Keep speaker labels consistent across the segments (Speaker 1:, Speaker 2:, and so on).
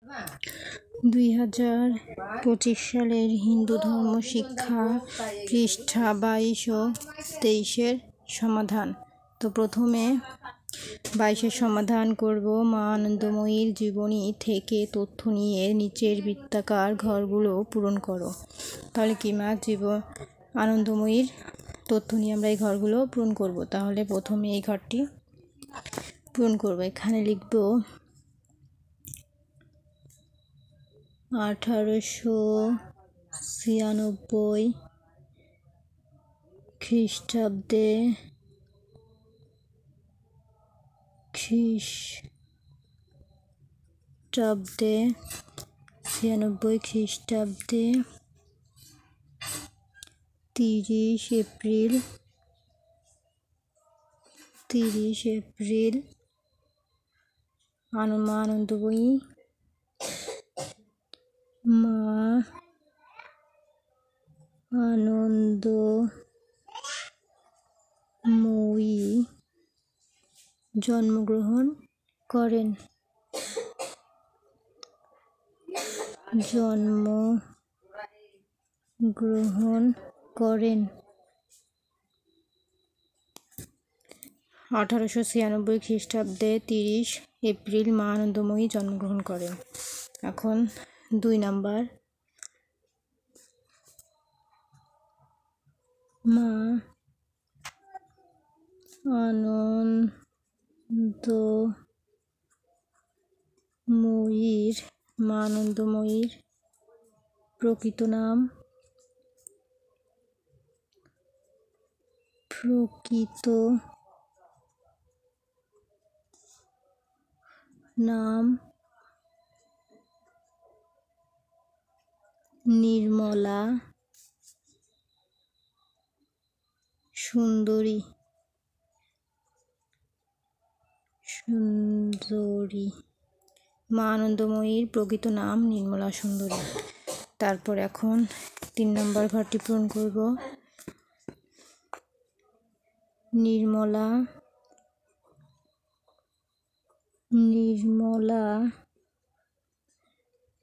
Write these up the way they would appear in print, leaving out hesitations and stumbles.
Speaker 1: 2025 সালের হিন্দু ধর্ম শিক্ষা পৃষ্ঠা 22 ও 23-এর সমাধান। তো প্রথমে 22-এর সমাধান করব। মা আনন্দময়ীর জীবনী থেকে তথ্য নিয়ে নিচের বৃত্তাকার ঘরগুলো পূরণ করো। তাহলে কি মা আনন্দময়ীর তথ্য নিয়ে আমরা এই ঘরগুলো পূরণ করব। তাহলে প্রথমে এই ঘরটি পূরণ করব। এখানে লিখব 1896 খ্রিস্টাব্দে 30 এপ্রিল মা আনন্দময়ী জন্মগ্রহণ করেন। 1896 খ্রিস্টাব্দে 30 এপ্রিল মা আনন্দময়ী জন্মগ্রহণ করেন। এখন 2 নাম্বার, মা আনন্দময়ীর প্রকৃত নাম নির্মলা সুন্দরী। মা আনন্দময়ীর প্রকৃত নাম নির্মলা সুন্দরী। তারপর এখন 3 নম্বর ঘরটি পূরণ করব। নির্মলা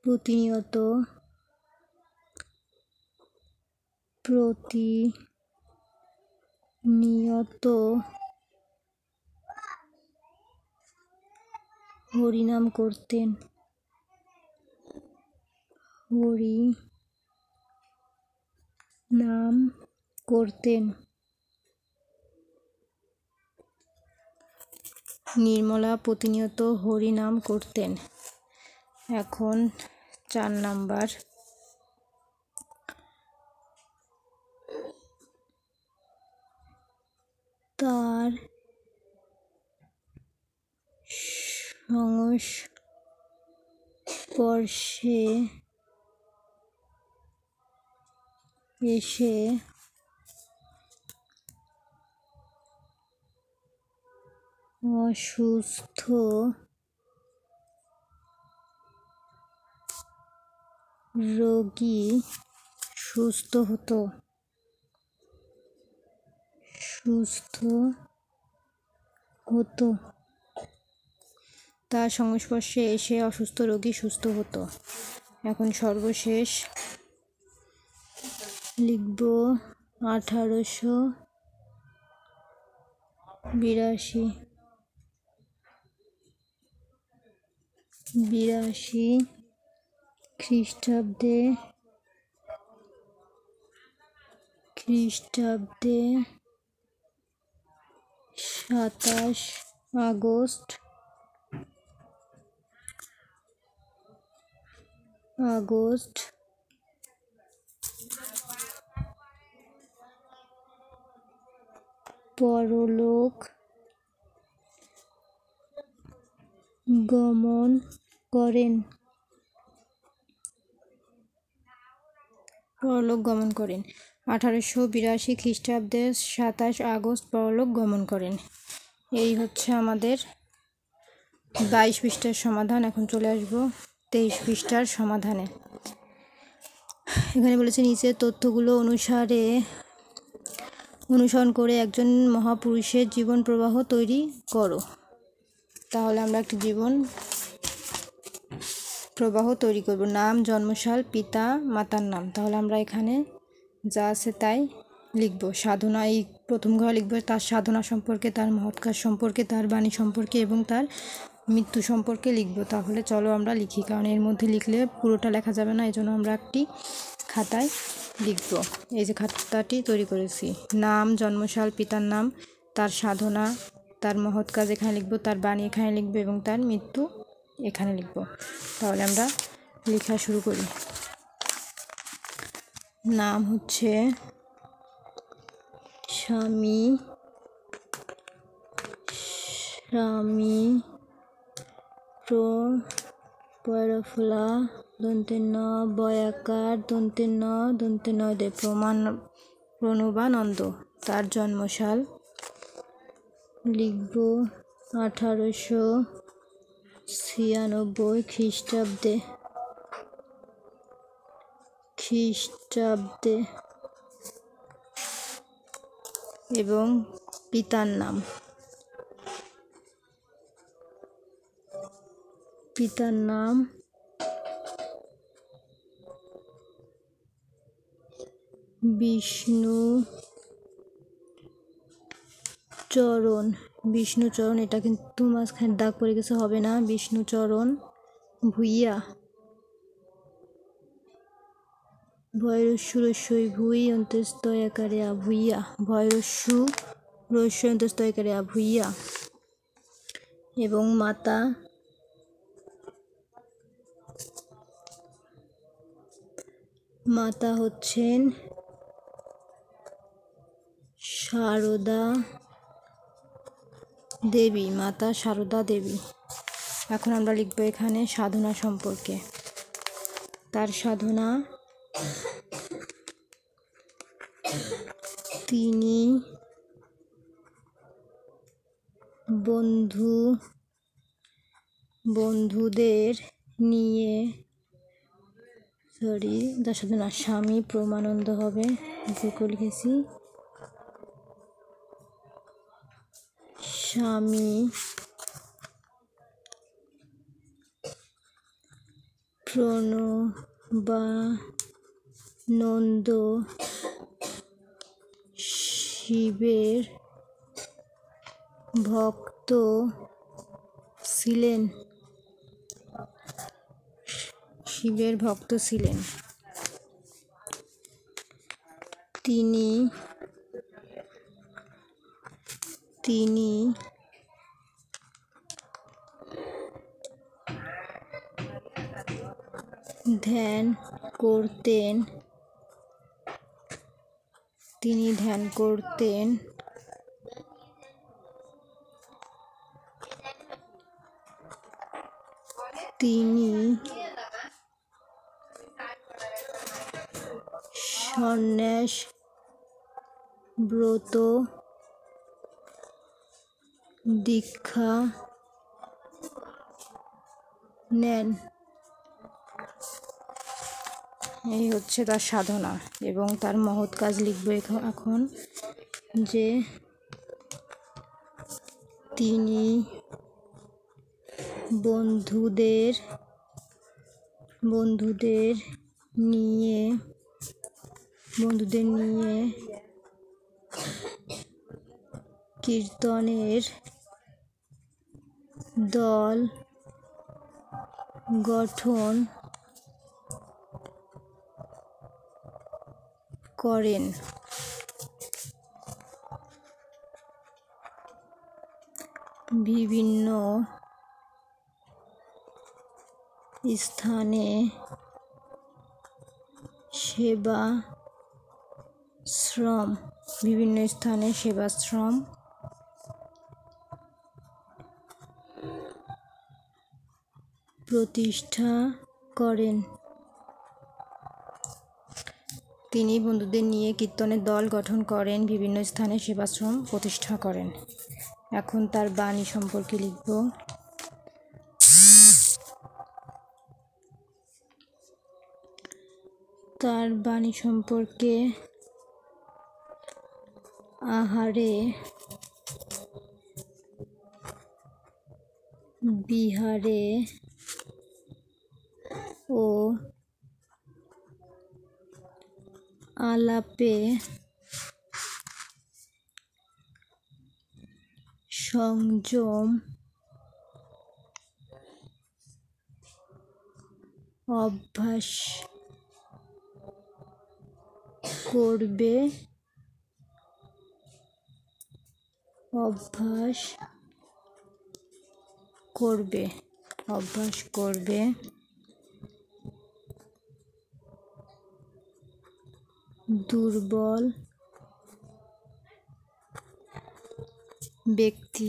Speaker 1: প্রতিনিয়ত হরিনাম করতেন। নির্মলা প্রতিনিয়ত হরিনাম করতেন। এখন 4 নাম্বার, তার সংস্পর্শে এসে অসুস্থ রোগী সুস্থ হতো। তার সংস্পর্শে এসে অসুস্থ রোগী সুস্থ হতো। এখন সর্বশেষ লিখব 1882 খ্রিস্টাব্দে 27 আগস্ট পরলোক গমন করেন। 1882 খ্রিস্টাব্দে 27 আগস্ট পরলোক গমন করেন। এই হচ্ছে আমাদের 22 পৃষ্ঠার সমাধান। এখন চলে আসবো 23 পৃষ্ঠার সমাধানে। এখানে বলেছে নিচের তথ্যগুলো অনুসরণ করে একজন মহাপুরুষের জীবন প্রবাহ তৈরি করো। তাহলে আমরা একটি জীবন প্রবাহ তৈরি করব। নাম, জন্মসাল, পিতা মাতার নাম। তাহলে আমরা এখানে যা আছে তাই লিখব। সাধনা, এই প্রথম ঘরে লিখব তার সাধনা সম্পর্কে, তার মহৎ কাজ সম্পর্কে, তার বাণী সম্পর্কে এবং তার মৃত্যু সম্পর্কে লিখব। তাহলে চলো আমরা লিখি, কারণ এর মধ্যে লিখলে পুরোটা লেখা যাবে না, এই জন্য আমরা একটি খাতায় লিখব। এই যে খাতাটি তৈরি করেছি। নাম, জন্মসাল, পিতার নাম, তার সাধনা, তার মহৎ কাজ এখানে লিখব, তার বাণী এখানে লিখব এবং তার মৃত্যু এখানে লিখব। তাহলে আমরা লেখা শুরু করি। নাম হচ্ছে স্বামী পয়রফুলা দন্তে ন বয়াকার দন্তে ন দে প্রণবানন্দ। তার জন্মসাল লিখব 1896 খ্রিস্টাব্দে এবং পিতার নাম বিষ্ণুচরণ। এটা কিন্তু মাঝখানে দাগ পড়ে গেছে, হবে না। বিষ্ণুচরণ ভূঁইয়া, ভয়রস্যু রস্যই ভুই অন্তস্তয় আকারে ভূঁইয়া, ভয়রস্যু রস্যই অন্তস্তয় আকারে ভূঁইয়া। এবং মাতা হচ্ছেন সারদা দেবী, মাতা সারদা দেবী। এখন আমরা লিখব এখানে সাধনা সম্পর্কে। তার সাধনা, তিনি বন্ধুদের নিয়ে তার সাধনা স্বামী প্রমানন্দ হবে, লিখেছি স্বামী প্রণবানন্দ শিবের ভক্ত ছিলেন। তিনি ধ্যান করতেন তিনি সন্ন্যাস ব্রত দীক্ষা নেন। এই হচ্ছে তার সাধনা। এবং তার মহৎ কাজ লিখব এখন, যে তিনি বন্ধুদের নিয়ে কীর্তনের দল গঠন করেন। বিভিন্ন স্থানে সেবাশ্রম প্রতিষ্ঠা করেন। তিনি বন্ধুদের নিয়ে কীর্তনের দল গঠন করেন, বিভিন্ন স্থানে সেবাশ্রম প্রতিষ্ঠা করেন। এখন তার বাণী সম্পর্কে লিখব। তার বাণী সম্পর্কে, আহারে বিহারে ও আলাপে সংযম অভ্যাস করবে দুর্বল ব্যক্তি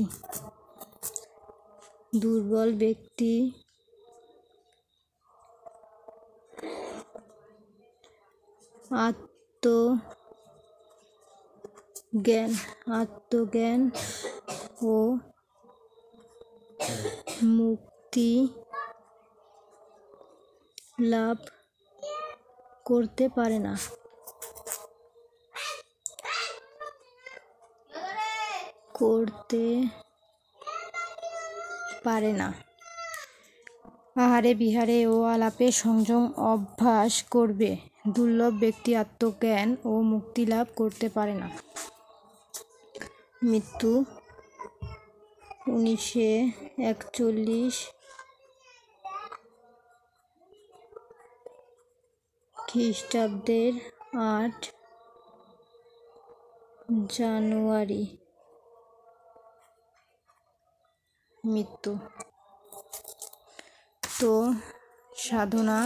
Speaker 1: আত্মজ্ঞান ও মুক্তি লাভ করতে পারে না। আহারে বিহারে ও আলাপে সংযম অভ্যাস করবে দুর্লভ ব্যক্তি আত্মজ্ঞান ও মুক্তি লাভ করতে পারে না। মৃত্যু 1941 খ্রিস্টাব্দের 8 জানুয়ারি মৃত্যু। তো সাধনা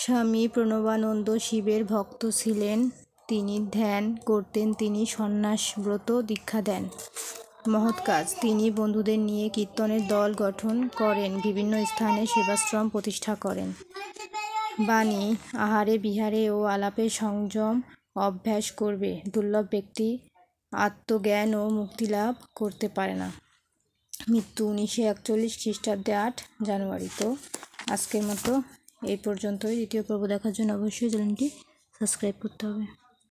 Speaker 1: স্বামী প্রণবানন্দ শিবের ভক্ত ছিলেন, তিনি ধ্যান করতেন, তিনি সন্ন্যাস ব্রত দীক্ষা দেন। মহৎ কাজ, তিনি বন্ধুদের নিয়ে কীর্তনের দল গঠন করেন, বিভিন্ন স্থানে সেবাশ্রম প্রতিষ্ঠা করেন। বাণী, আহারে বিহারে ও আলাপে সংযম অভ্যাস করবে দুর্লভ ব্যক্তি আত্মজ্ঞান ও মুক্তি লাভ করতে পারে না। মৃত্যু 1941 খ্রিস্টাব্দে 8 জানুয়ারি। তো আজকের মতো এই পর্যন্তই। দ্বিতীয় পর্ব দেখার জন্য অবশ্যই চ্যানেলটি সাবস্ক্রাইব করতে হবে।